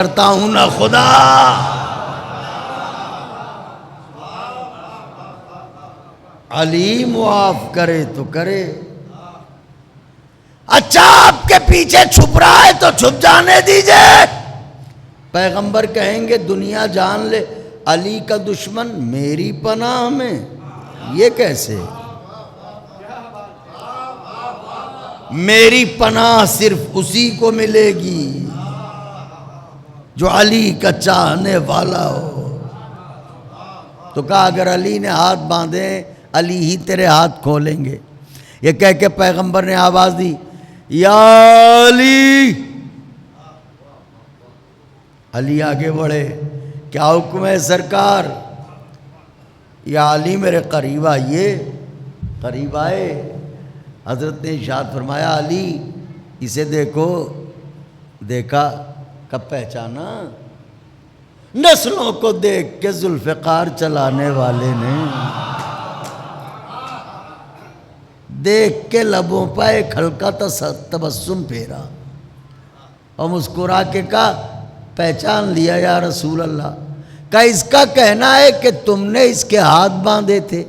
کرتا ہوں نہ خدا. علی معاف کرے تو کرے. اچھا آپ کے پیچھے چھپ رہا ہے تو چھپ جانے دیجئے. پیغمبر کہیں گے دنیا جان لے علی کا دشمن میری پناہ میں. یہ کیسے؟ میری پناہ صرف اسی کو ملے گی جو علی کا چاہنے والا ہو. تو کہا اگر علی نے ہاتھ باندھے علی ہی تیرے ہاتھ کھولیں گے. یہ کہہ کے پیغمبر نے آواز دی یا علی. علی آگے بڑھے. کیا حکم ہے سرکار؟ یا علی میرے قریب آئیے. قریب آئے. حضرت نے ارشاد فرمایا علی اسے دیکھو. دیکھا کب پہچانا؟ نسلوں کو دیکھ کے ذوالفقار چلانے والے نے دیکھ کے لبوں پہ ایک ہلکا تبسم پھیرا اور مسکرا کے کہا پہچان لیا یا رسول اللہ. کہا اس کا کہنا ہے کہ تم نے اس کے ہاتھ باندھے تھے.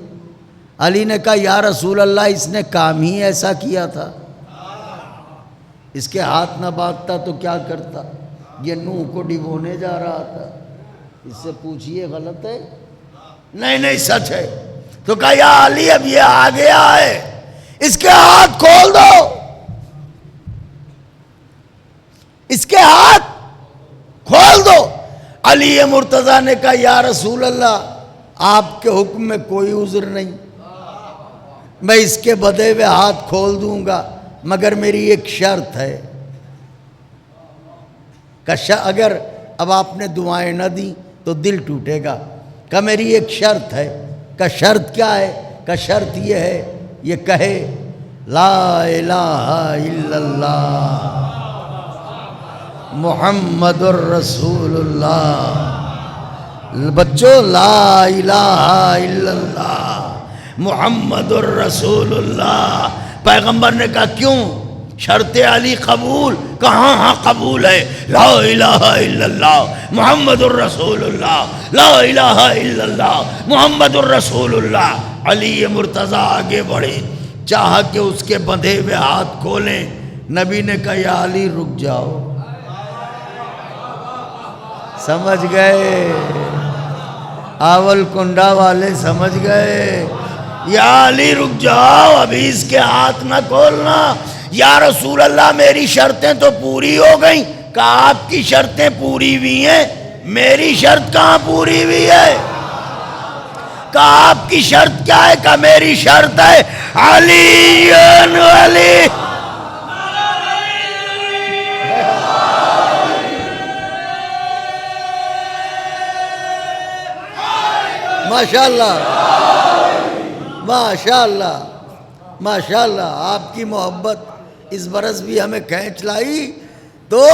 علی نے کہا یا رسول اللہ اس نے کام ہی ایسا کیا تھا. اس کے ہاتھ نہ باندھتا تو کیا کرتا؟ یہ نوح کو ڈبونے جا رہا تھا. اس سے پوچھئے غلط ہے؟ نہیں نہیں سچ ہے. تو کہا یا علی اب یہ آ گیا ہے اس کے ہاتھ کھول دو. اس کے ہاتھ کھول دو. علی مرتضیٰ نے کہا یا رسول اللہ آپ کے حکم میں کوئی عذر نہیں. میں اس کے بدے ہوئے ہاتھ کھول دوں گا مگر میری ایک شرط ہے. اگر اب آپ نے دعائیں نہ دی تو دل ٹوٹے گا. کہ میری ایک شرط ہے. کہ شرط کیا ہے؟ کہ شرط یہ ہے یہ کہے لا الہ الا اللہ محمد الرسول اللہ. بچوں لا الہ الا اللہ محمد الرسول اللہ. پیغمبر نے کہا کیوں؟ شرط علی قبول؟ کہاں ہاں قبول ہے. لا الہ الا اللہ محمد الرسول اللہ لا الہ الا اللہ محمد الرسول اللہ. علی مرتضیٰ آگے بڑھے چاہا کہ اس کے بندھے ہوئے ہاتھ کھولیں. نبی نے کہا یا علی رک جاؤ. سمجھ گئے؟ آول کنڈا والے سمجھ گئے؟ یا علی رک جاؤ ابھی اس کے ہاتھ نہ کھولنا. یا رسول اللہ میری شرطیں تو پوری ہو گئیں. کہا آپ کی شرطیں پوری ہوئی ہیں میری شرط کہاں پوری ہوئی ہے؟ کہا آپ کی شرط کیا ہے؟ کہا میری شرط ہے علی علی. ماشاءاللہ ماشاءاللہ ماشاءاللہ. آپ کی محبت اس برس بھی ہمیں کھینچ لائی. تو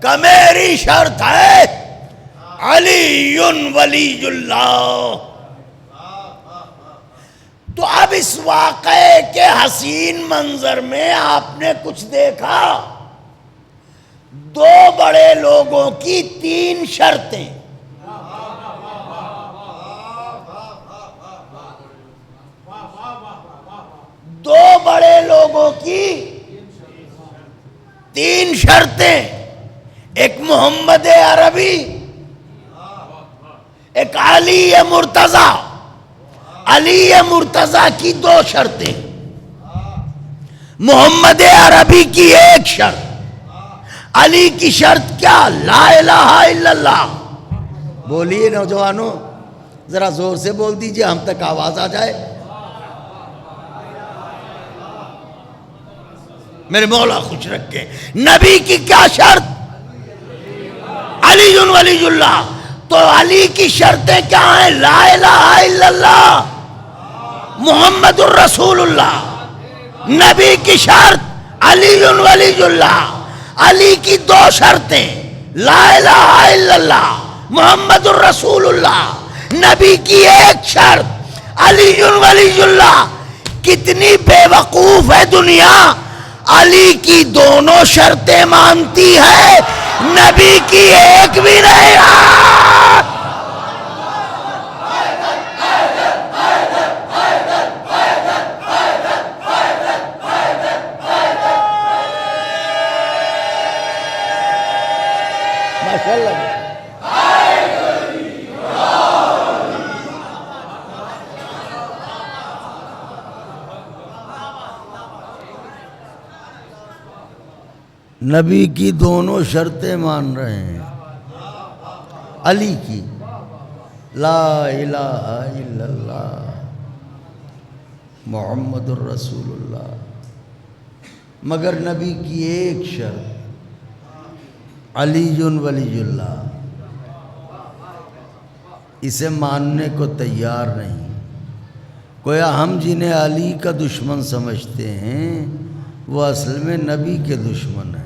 کہ میری شرط ہے علی ولی اللہ. تو اب اس واقعے کے حسین منظر میں آپ نے کچھ دیکھا. دو بڑے لوگوں کی تین شرطیں. دو بڑے لوگوں کی تین شرطیں. ایک محمد عربی ایک علی مرتضیٰ. علی مرتضیٰ کی دو شرطیں. محمد عربی کی ایک شرط. علی کی شرط کیا؟ لا الہ الا اللہ. بولیے نوجوانوں ذرا زور سے بول دیجئے ہم تک آواز آ جائے. میرے مولا خوش رکھے. نبی کی کیا شرط؟ علی ولی اللہ. تو علی کی شرطیں کیا ہیں؟ لا الہ الا اللہ محمد الرسول اللہ. نبی کی شرط علی ولی اللہ. علی کی دو شرطیں لا الہ الا اللہ محمد الرسول اللہ. نبی کی ایک شرط علی ولی اللہ. کتنی بے وقوف ہے دنیا. علی کی دونوں شرطیں مانتی ہے نبی کی ایک بھی نہیں ماشاءاللہ. نبی کی دونوں شرطیں مان رہے ہیں. علی کی لا الہ الا اللہ محمد الرسول اللہ، مگر نبی کی ایک شرط علی ولی اللہ، اسے ماننے کو تیار نہیں. گویا ہم جنہیں علی کا دشمن سمجھتے ہیں وہ اصل میں نبی کے دشمن ہیں.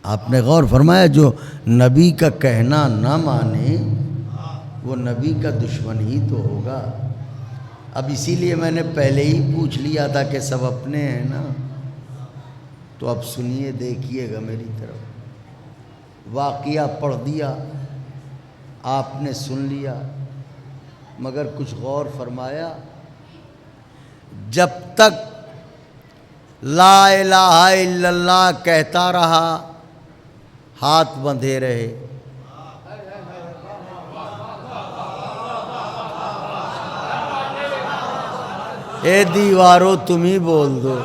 آپ نے غور فرمایا جو نبی کا کہنا نہ مانے وہ نبی کا دشمن ہی تو ہوگا. اب اسی لیے میں نے پہلے ہی پوچھ لیا تھا کہ سب اپنے ہیں نا، تو اب سنیے دیکھیے گا میری طرف. واقعہ پڑھ دیا آپ نے، سن لیا، مگر کچھ غور فرمایا. جب تک لا الہ الا اللہ کہتا رہا ہاتھ بندھے رہے. اے دیوارو تم ہی بول دو.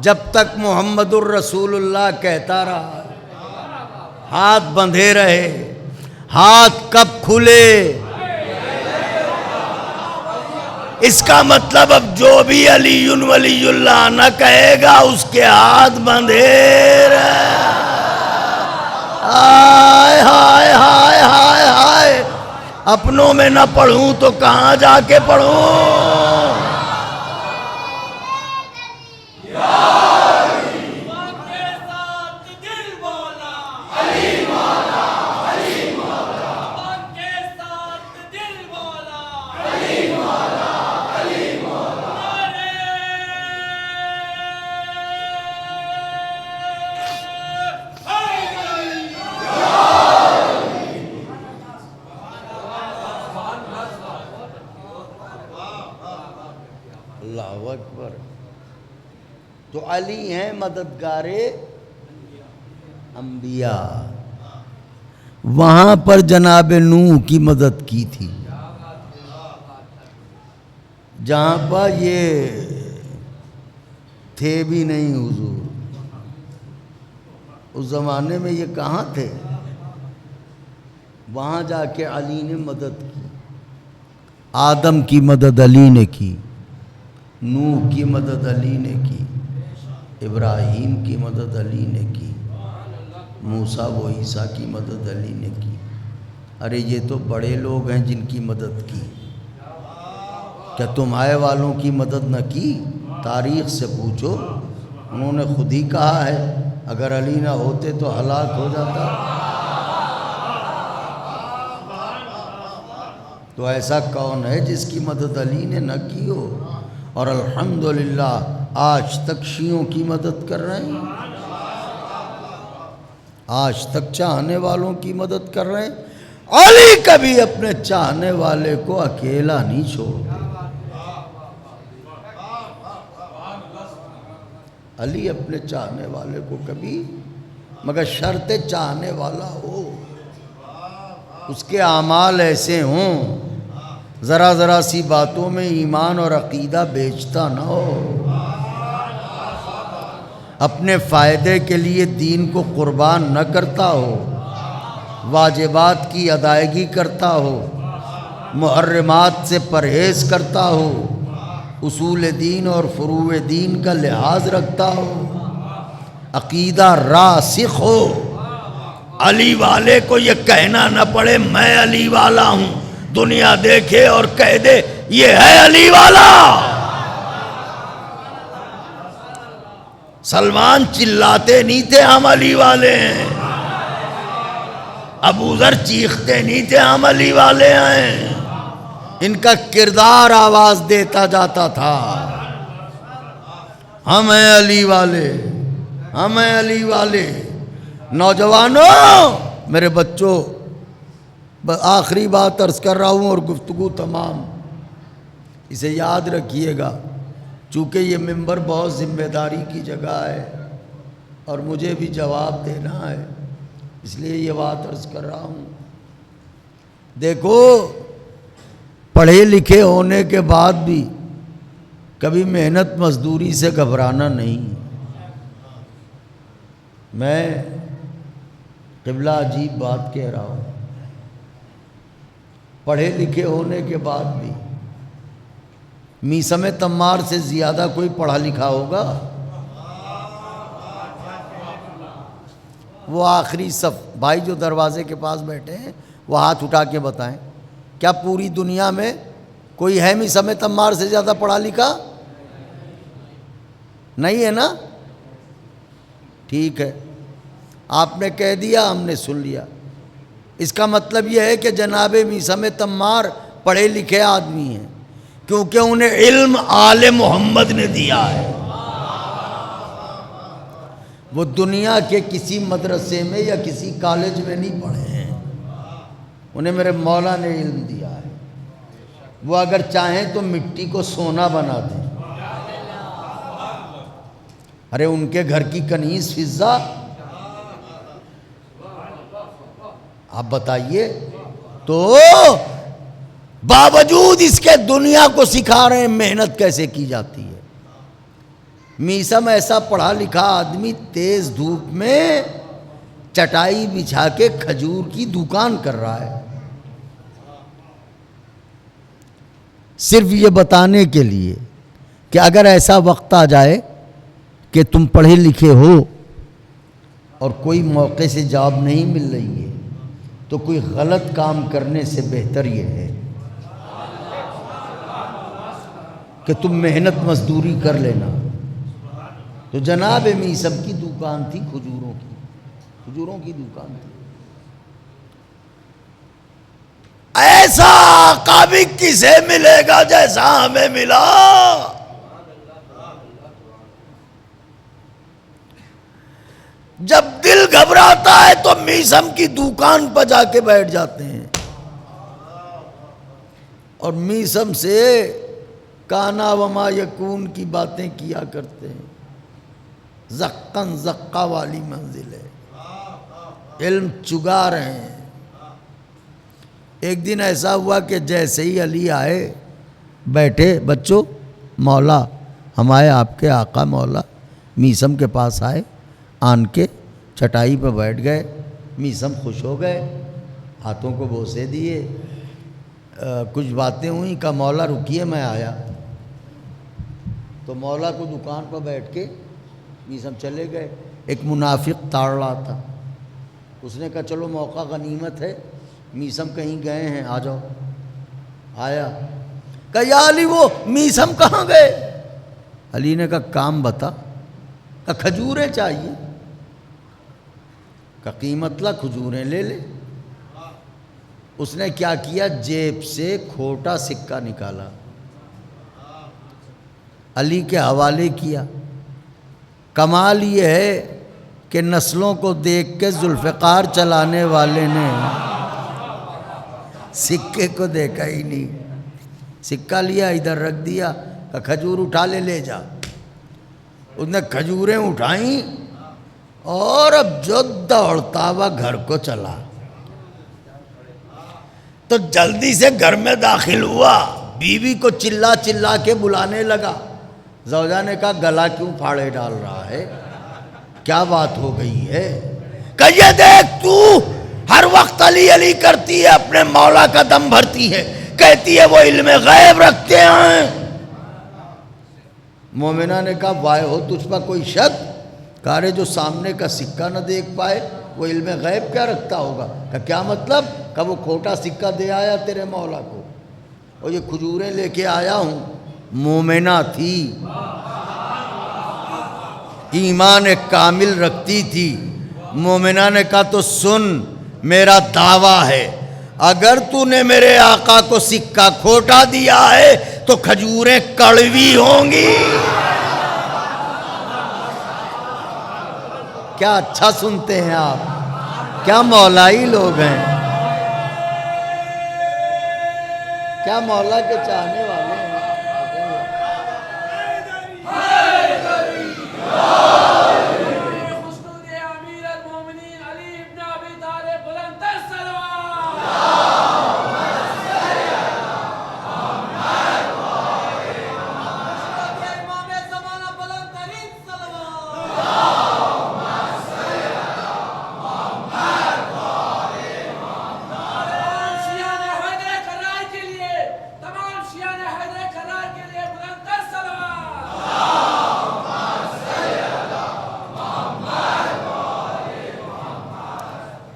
جب تک محمد الرسول اللہ کہتا رہا ہاتھ بندھے رہے. ہاتھ کب کھلے؟ اس کا مطلب اب جو بھی علی ولی اللہ نہ کہے گا اس کے ہاتھ بندھے رہے. ہائے ہائے ہائے ہائے ہائے، اپنوں میں نہ پڑھوں تو کہاں جا کے پڑھوں؟ اللہ اکبر. تو علی ہیں مددگار انبیاء. وہاں پر جناب نوح کی مدد کی تھی جہاں پر یہ تھے بھی نہیں حضور. اس زمانے میں یہ کہاں تھے؟ وہاں جا کے علی نے مدد کی. آدم کی مدد علی نے کی، نوح کی مدد علی نے کی، ابراہیم کی مدد علی نے کی، موسیٰ و عیسیٰ کی مدد علی نے کی. ارے یہ تو بڑے لوگ ہیں جن کی مدد کی. کیا تمہارے والوں کی مدد نہ کی؟ تاریخ سے پوچھو. انہوں نے خود ہی کہا ہے اگر علی نہ ہوتے تو ہلاک ہو جاتا. تو ایسا کون ہے جس کی مدد علی نے نہ کی ہو؟ اور الحمدللہ آج تک شیعوں کی مدد کر رہے ہیں، آج تک چاہنے والوں کی مدد کر رہے ہیں. علی کبھی اپنے چاہنے والے کو اکیلا نہیں چھوڑتے. علی اپنے چاہنے والے کو کبھی، مگر شرط چاہنے والا ہو، اس کے اعمال ایسے ہوں ذرا ذرا سی باتوں میں ایمان اور عقیدہ بیچتا نہ ہو، اپنے فائدے کے لیے دین کو قربان نہ کرتا ہو، واجبات کی ادائیگی کرتا ہو، محرمات سے پرہیز کرتا ہو، اصول دین اور فروع دین کا لحاظ رکھتا ہو، عقیدہ راسخ ہو. علی والے کو یہ کہنا نہ پڑے میں علی والا ہوں، دنیا دیکھے اور کہہ دے یہ ہے علی والا. سلمان چلاتے نہیں تھے ہم علی والے ہیں، ابو ذر چیختے نہیں تھے ہم علی والے ہیں. ان کا کردار آواز دیتا جاتا تھا. ہم ہیں علی والے، ہم ہیں علی والے۔ نوجوانوں، میرے بچوں، آخری بات عرض کر رہا ہوں اور گفتگو تمام۔ اسے یاد رکھیے گا، چونکہ یہ منبر بہت ذمہ داری کی جگہ ہے اور مجھے بھی جواب دینا ہے، اس لیے یہ بات عرض کر رہا ہوں۔ دیکھو، پڑھے لکھے ہونے کے بعد بھی کبھی محنت مزدوری سے گھبرانا نہیں۔ میں قبلہ عجیب بات کہہ رہا ہوں، پڑھے لکھے ہونے کے بعد بھی میثم تمار سے زیادہ کوئی پڑھا لکھا ہوگا؟ وہ آخری صف بھائی جو دروازے کے پاس بیٹھے ہیں وہ ہاتھ اٹھا کے بتائیں، کیا پوری دنیا میں کوئی ہے میثم تمار سے زیادہ پڑھا لکھا؟ نہیں ہے نا؟ ٹھیک ہے، آپ نے کہہ دیا، ہم نے سن لیا۔ اس کا مطلب یہ ہے کہ جناب میثم تمار پڑھے لکھے آدمی ہیں، کیونکہ انہیں علم آل محمد نے دیا ہے۔ وہ دنیا کے کسی مدرسے میں یا کسی کالج میں نہیں پڑھے ہیں، انہیں میرے مولا نے علم دیا ہے۔ وہ اگر چاہیں تو مٹی کو سونا بنا دیں۔ ارے ان کے گھر کی کنیز فضہ، آپ بتائیے، تو باوجود اس کے دنیا کو سکھا رہے ہیں محنت کیسے کی جاتی ہے۔ میثم ایسا پڑھا لکھا آدمی تیز دھوپ میں چٹائی بچھا کے کھجور کی دکان کر رہا ہے، صرف یہ بتانے کے لیے کہ اگر ایسا وقت آ جائے کہ تم پڑھے لکھے ہو اور کوئی موقع سے جاب نہیں مل رہی ہے تو کوئی غلط کام کرنے سے بہتر یہ ہے کہ تم محنت مزدوری کر لینا۔ تو جناب میثم کی دکان تھی کھجوروں کی دکان تھی۔ ایسا آقا بھی کسے ملے گا جیسا ہمیں ملا؟ جب دل گھبراتا ہے تو میثم کی دکان پر جا کے بیٹھ جاتے ہیں اور میثم سے کانا وما یکون کی باتیں کیا کرتے ہیں۔ زقن زقہ والی منزل ہے، علم چگا رہے ہیں۔ ایک دن ایسا ہوا کہ جیسے ہی علی آئے، بیٹھے، بچوں، مولا ہم آئے، آپ کے آقا مولا میثم کے پاس آئے، آن کے چٹائی پہ بیٹھ گئے۔ میثم خوش ہو گئے، ہاتھوں کو بوسے دیے، کچھ باتیں ہوئیں، کہا مولا رکیے میں آیا۔ تو مولا کو دکان پر بیٹھ کے میثم چلے گئے۔ ایک منافق تاڑ رہا تھا، اس نے کہا چلو موقع غنیمت ہے، میثم کہیں گئے ہیں، آ جاؤ۔ آیا، کہا یا علی وہ میثم کہاں گئے؟ علی نے کہا کام بتا۔ کہا کھجوریں چاہیے۔ کہا قیمت لا، کھجوریں لے لے۔ اس نے کیا کیا، جیب سے کھوٹا سکہ نکالا، علی کے حوالے کیا۔ کمال یہ ہے کہ نسلوں کو دیکھ کے ذوالفقار چلانے والے نے سکے کو دیکھا ہی نہیں، سکہ لیا ادھر رکھ دیا، کہ کھجور اٹھا لے، لے جا۔ اس نے کھجوریں اٹھائیں اور اب جو دوڑتا ہوا گھر کو چلا، تو جلدی سے گھر میں داخل ہوا، بیوی کو چلا چلا کے بلانے لگا۔ زوجہ نے کہا گلا کیوں پھاڑے ڈال رہا ہے، کیا بات ہو گئی ہے؟ کہ یہ دیکھ تو ہر وقت علی علی کرتی ہے، اپنے مولا کا دم بھرتی ہے، کہتی ہے وہ علم غیب رکھتے ہیں۔ مومنہ نے کہا وائے ہو تجھ پر کوئی شک؟ کہا رے جو سامنے کا سکہ نہ دیکھ پائے وہ علم غیب کیا رکھتا ہوگا؟ کہ کیا مطلب؟ کہ وہ کھوٹا سکہ دے آیا تیرے مولا کو اور یہ کھجوریں لے کے آیا ہوں۔ مومنہ تھی، ایمان کامل رکھتی تھی۔ مومنہ نے کہا تو سن، میرا دعویٰ ہے اگر تو نے میرے آقا کو سکہ کھوٹا دیا ہے تو کھجوریں کڑوی ہوں گی۔ کیا اچھا سنتے ہیں آپ، کیا مولائی لوگ ہیں، کیا مولا کے چاہنے والے ہیں۔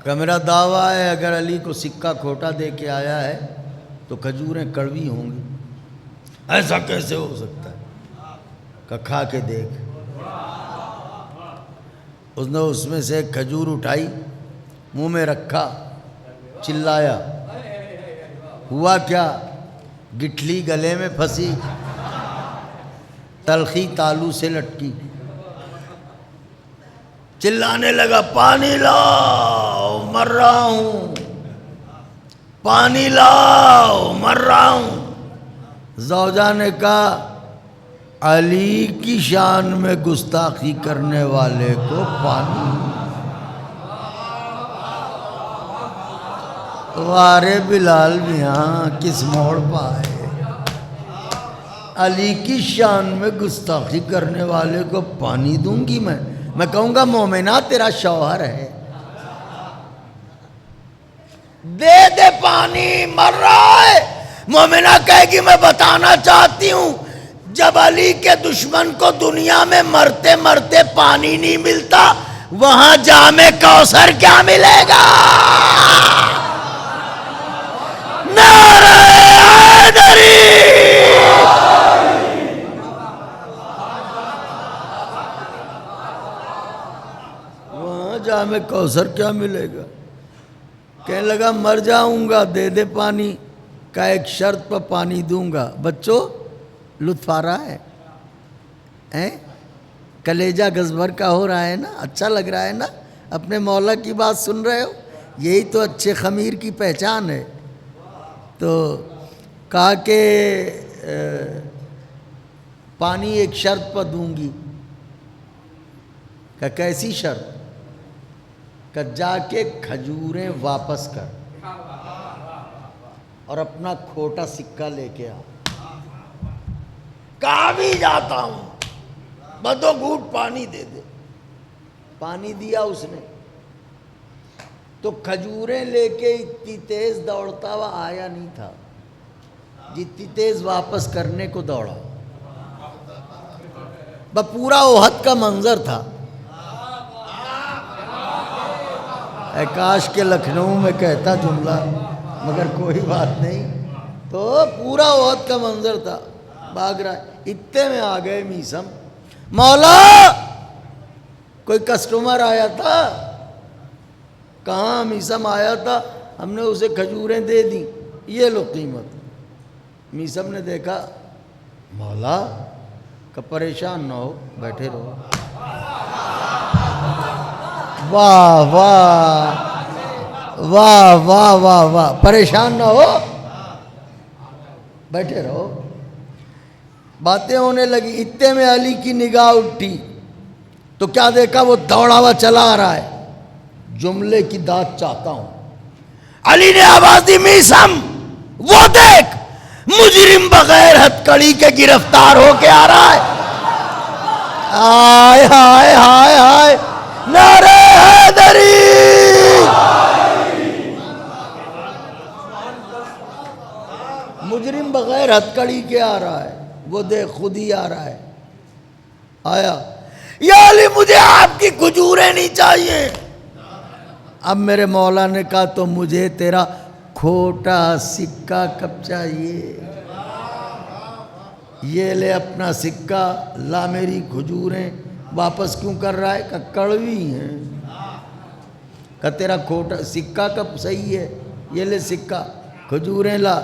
کہ میرا دعویٰ ہے اگر علی کو سکہ کھوٹا دے کے آیا ہے تو کھجوریں کڑوی ہوں گی۔ ایسا کیسے ہو سکتا ہے؟ کہ کھا کے دیکھ۔ اس نے اس میں سے ایک کھجور اٹھائی، منہ میں رکھا، چلایا، ہوا کیا؟ گٹھلی گلے میں پھنسی، تلخی تالو سے لٹکی، چلانے لگا پانی لاؤ مر رہا ہوں، پانی لاؤ مر رہا ہوں۔ زوجہ نے کہا علی کی شان میں گستاخی کرنے والے کو پانی، وارے بلال میاں کس موڑ پائے، علی کی شان میں گستاخی کرنے والے کو پانی دوں گی میں کہوں گا مومنہ تیرا شوہر ہے، دے دے پانی مر رہا ہے۔ مومنہ کہے گی میں بتانا چاہتی ہوں جب علی کے دشمن کو دنیا میں مرتے مرتے پانی نہیں ملتا، وہاں جام کوثر کیا ملے گا؟ نعرہ حیدری! وہاں جام کوثر کیا ملے گا؟ کہنے لگا مر جاؤں گا، دے دے پانی کا، ایک شرط پر پانی دوں گا۔ بچوں لطف آ رہا ہے؟ کلیجہ گزبر کا ہو رہا ہے نا؟ اچھا لگ رہا ہے نا؟ اپنے مولا کی بات سن رہے ہو؟ یہی تو اچھے خمیر کی پہچان ہے۔ تو کہا کہ پانی ایک شرط پر دوں گی۔ کہ کیسی شرط؟ کہ جا کے کھجوریں واپس کر اور اپنا کھوٹا سکہ لے کے آ۔ کہا بھی جاتا ہوں، بدو گھوٹ پانی دے دے۔ پانی دیا اس نے تو کھجوریں لے کے اتنی تیز دوڑتا ہوا آیا نہیں تھا جتنی تیز واپس کرنے کو دوڑا۔ پورا احد کا منظر تھا۔ اے کاش کے لکھنؤ میں کہتا جملہ، مگر کوئی بات نہیں۔ تو پورا احد کا منظر تھا، بھاگ رہا ہے۔ اتنے میں آ گئے میسم، مولا کوئی کسٹمر آیا تھا؟ کہاں میسم آیا تھا، ہم نے اسے کھجوریں دے دیں، یہ لو قیمت۔ میسم نے دیکھا مولا کہ پریشان نہ ہو، بیٹھے رہو۔ واہ واہ واہ واہ واہ واہ، پریشان نہ ہو، بیٹھے رہو۔ باتیں ہونے لگی۔ اتنے میں علی کی نگاہ اٹھی تو کیا دیکھا؟ وہ دوڑا ہوا چلا آ رہا ہے۔ جملے کی داد چاہتا ہوں۔ علی نے آواز دی میسم وہ دیکھ، مجرم بغیر ہتھکڑی کے گرفتار ہو کے آ رہا ہے۔ ہائے ہائے ہائے ہائے، نعرہ حیدری! مجرم بغیر ہتھکڑی کے آ رہا ہے، وہ دیکھ خود ہی آ رہا ہے۔ آیا، یا علی مجھے آپ کی کھجوریں نہیں چاہیے۔ اب میرے مولا نے کہا تو مجھے تیرا کھوٹا سکہ کب چاہیے؟ یہ لے اپنا سکہ، لا میری کھجوریں واپس کیوں کر رہا ہے؟ کہ کڑوی ہیں۔ کہ تیرا کھوٹا سکہ کب صحیح ہے؟ یہ لے سکہ، کھجوریں لا۔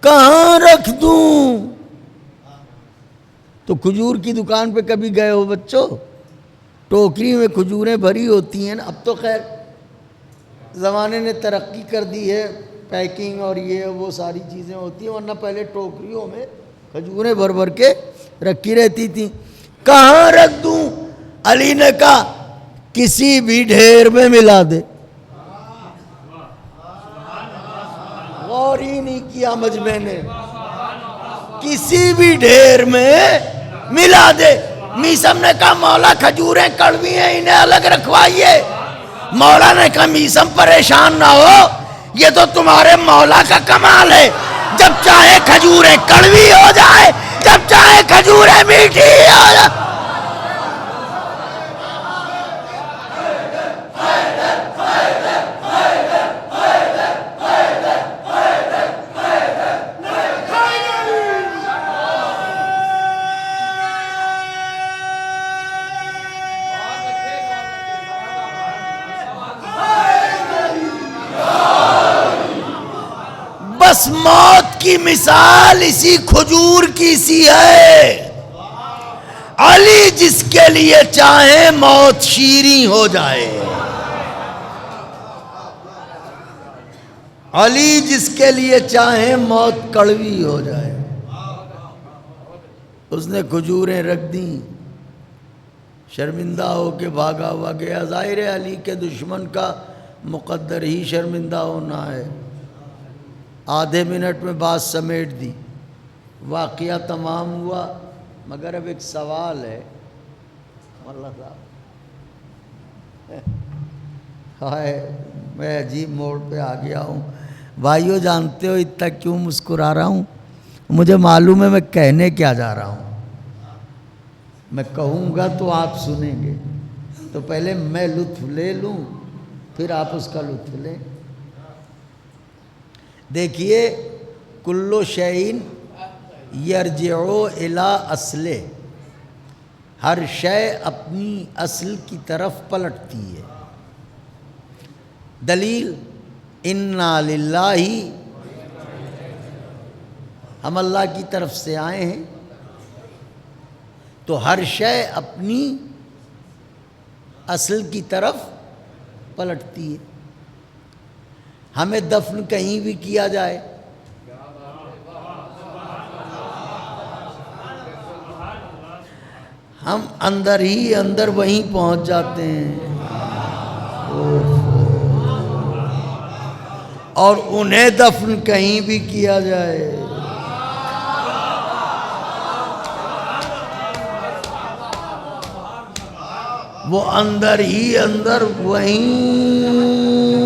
کہاں رکھ دوں؟ تو کھجور کی دکان پہ کبھی گئے ہو بچوں؟ ٹوکری میں کھجوریں بھری ہوتی ہیں نا. اب تو خیر زمانے نے ترقی کر دی ہے, پیکنگ اور یہ وہ ساری چیزیں ہوتی ہیں, ورنہ پہلے ٹوکریوں میں کھجوریں بھر بھر کے رکھی رہتی تھیں. کہاں رکھ دوں؟ علی نے کہا کسی بھی ڈھیر میں ملا دے. غور ہی نہیں کیا مجمع نے, کسی بھی ڈھیر میں ملا دے. میثم نے کہا مولا کھجوریں کڑوی ہیں, انہیں الگ رکھوائیے. مولا نے کہا میثم پریشان نہ ہو, یہ تو تمہارے مولا کا کمال ہے, جب چاہے کھجوریں کڑوی ہو جائے, جب چاہے کھجوریں میٹھی ہو جائے. بس موت کی مثال اسی کھجور کی سی ہے. علی جس کے لیے چاہے موت شیریں ہو جائے, علی جس کے لیے چاہے موت کڑوی ہو جائے. اس نے کھجوریں رکھ دیں, شرمندہ ہو کے بھاگا ہوا گیا. ظاہر ہے علی کے دشمن کا مقدر ہی شرمندہ ہونا ہے. آدھے منٹ میں بات سمیٹ دی, واقعہ تمام ہوا. مگر اب ایک سوال ہے مولا صاحب, ہائے میں عجیب موڑ پہ آ گیا ہوں. بھائیو جانتے ہو اتنا کیوں مسکرا رہا ہوں؟ مجھے معلوم ہے میں کہنے کیا جا رہا ہوں. میں کہوں گا تو آپ سنیں گے, تو پہلے میں لطف لے لوں پھر آپ اس کا لطف لیں. دیکھیے کلو شیئن یرجعو الی اصلہ, ہر شے اپنی اصل کی طرف پلٹتی ہے. دلیل انا للہ, ہم اللہ کی طرف سے آئے ہیں, تو ہر شے اپنی اصل کی طرف پلٹتی ہے. ہمیں دفن کہیں بھی کیا جائے, ہم اندر ہی اندر وہیں پہنچ جاتے ہیں. اور انہیں دفن کہیں بھی کیا جائے, وہ اندر ہی اندر وہیں